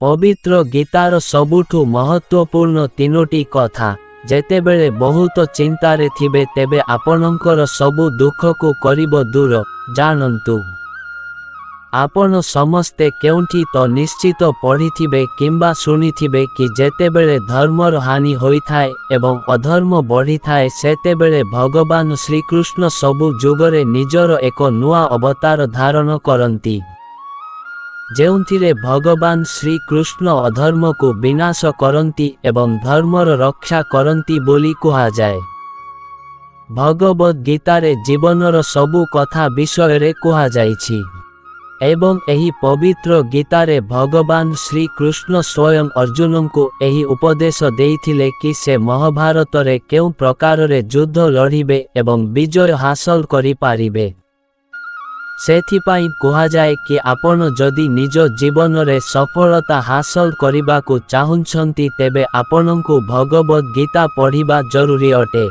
पवित्र गीतार सबुठु महत्वपूर्ण तीनोटी कथा जेतेबेले बहुत चिंतारे थिबे तेबे आपणकर सबु दुख को करिब दूर जानन्तु। आपण समस्ते केउंठी तो निश्चित पढ़िथिबे किंबा सुनिथिबे कि जेतेबेले धर्मर हानि होइथाय एवं अधर्म बढ़िथाय सेतेबेले भगवान श्रीकृष्ण सबु जुगरे निजर एक नुआ अवतार धारण करंती, जेउंथिरे भगवान श्रीकृष्ण अधर्म को विनाश करंती एवं धर्मर रक्षा करंती बोली कहा जाए। भगवद गीतारे जीवनर सबु कथा विषय रे कहा जाइछि एवं एही पवित्र गीतारे भगवान श्रीकृष्ण स्वयं अर्जुन को एही उपदेश देइथिले कि से महाभारत रे केउ प्रकार रे युद्ध लड़िबे एवं विजय हासिल करि पारिबे। सेथिपाई कहा जाए कि आपण जदि निज जीवन रे सफलता हासिल करिबा को चाहुछंती तेबे आपनकु भगवद गीता पढ़िबा जरूरी अटे।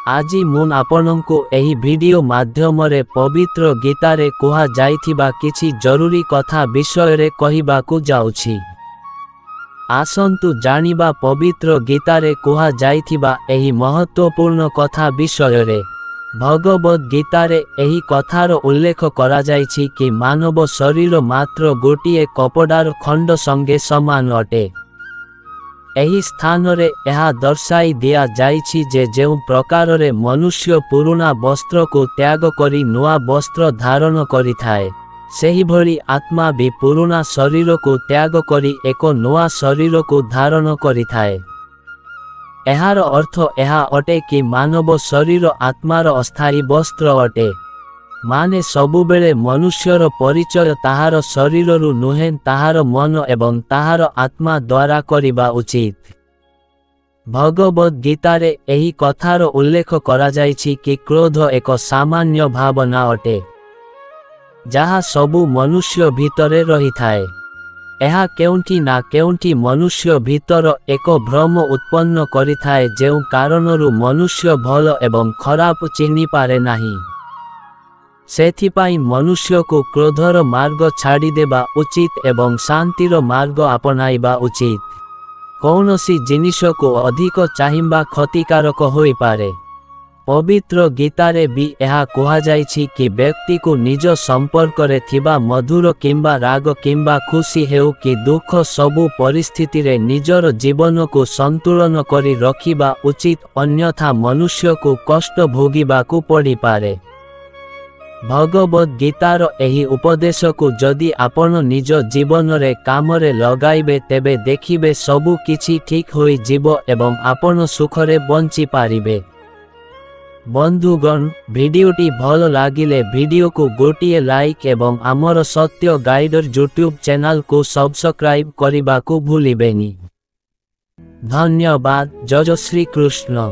आजी मुन आपनकु एही वीडियो माध्यम रे पवित्र गीता रे कहा जाइथिबा किछि जरूरी कथा विषय रे कहिबाकु जाउछि। आसंतु जानिबा पवित्र गीता रे कहा जाइथिबा एही महत्वपूर्ण कथा विषय रे। भगवद गीतारे एही कथार उल्लेख करा जाइछि कि मानव शरीर मात्र गोटिए कपड़ार खंड संगे समान अटे। एही स्थान रे एहा दर्शाई दिया जाइछि जे जेउ प्रकार रे मनुष्य पुराना वस्त्र को त्याग करी नुआ वस्त्र धारण करिथाए, सेही भली आत्मा भी पुराना शरीर को त्याग करी एक नुआ शरीर को धारण करिथाए। एहार अर्थ एहा अटे कि मानव शरीर आत्मार अस्थायी वस्त्र अटे, माने सबुबेले मनुष्यर परिचय ताहार शरीररु नुहे ताहार मन एवं ताहार आत्मा द्वारा करिबा उचित। भगवद गीतारे एही कथार उल्लेख करा जाइछि कि क्रोध एक सामान्य भावना अटे, जहा सबु मनुष्य भितरे रहिथाए। एहा केउंठी ना केउंठी मनुष्य भीतर एक भ्रम उत्पन्न करिथाए जेउ कारणरु मनुष्य भल एवं खराब चिन्हि पारे नाही। सेथिपाई मनुष्य को क्रोधर मार्ग छाड़ी देबा उचित एवं शांतिर मार्ग अपनाइबा उचित। कौनसी जिनिष को अधिक चाहिबा क्षतिकारक होई पारे। पवित्र गीतारे भी यह कहा जाइछि कि व्यक्ति को निज संपर्क रे थिबा मधुर किंबा राग किंबा खुशी हेउ कि दुख सबु परिस्थिति रे निजर जीवन को संतुलन करी रखिबा उचित, अन्यथा मनुष्य को कष्ट भोगिबा को पड़ी पारे। भगवद गीतार एही उपदेश को जदि आपण निज जीवन रे काम रे लगाइबे तेबे देखिबे सबु किछि ठीक होई जिवो एवं आपण सुखरे बंची पारिबे। बंधुगण, वीडियोटी भल लागिले वीडियो को गोटिए लाइक एवं आमर सत्य गाइडर यूट्यूब चैनल को सब्सक्राइब करिबा को भूलिबेनी। धन्यवाद। जय श्री कृष्ण।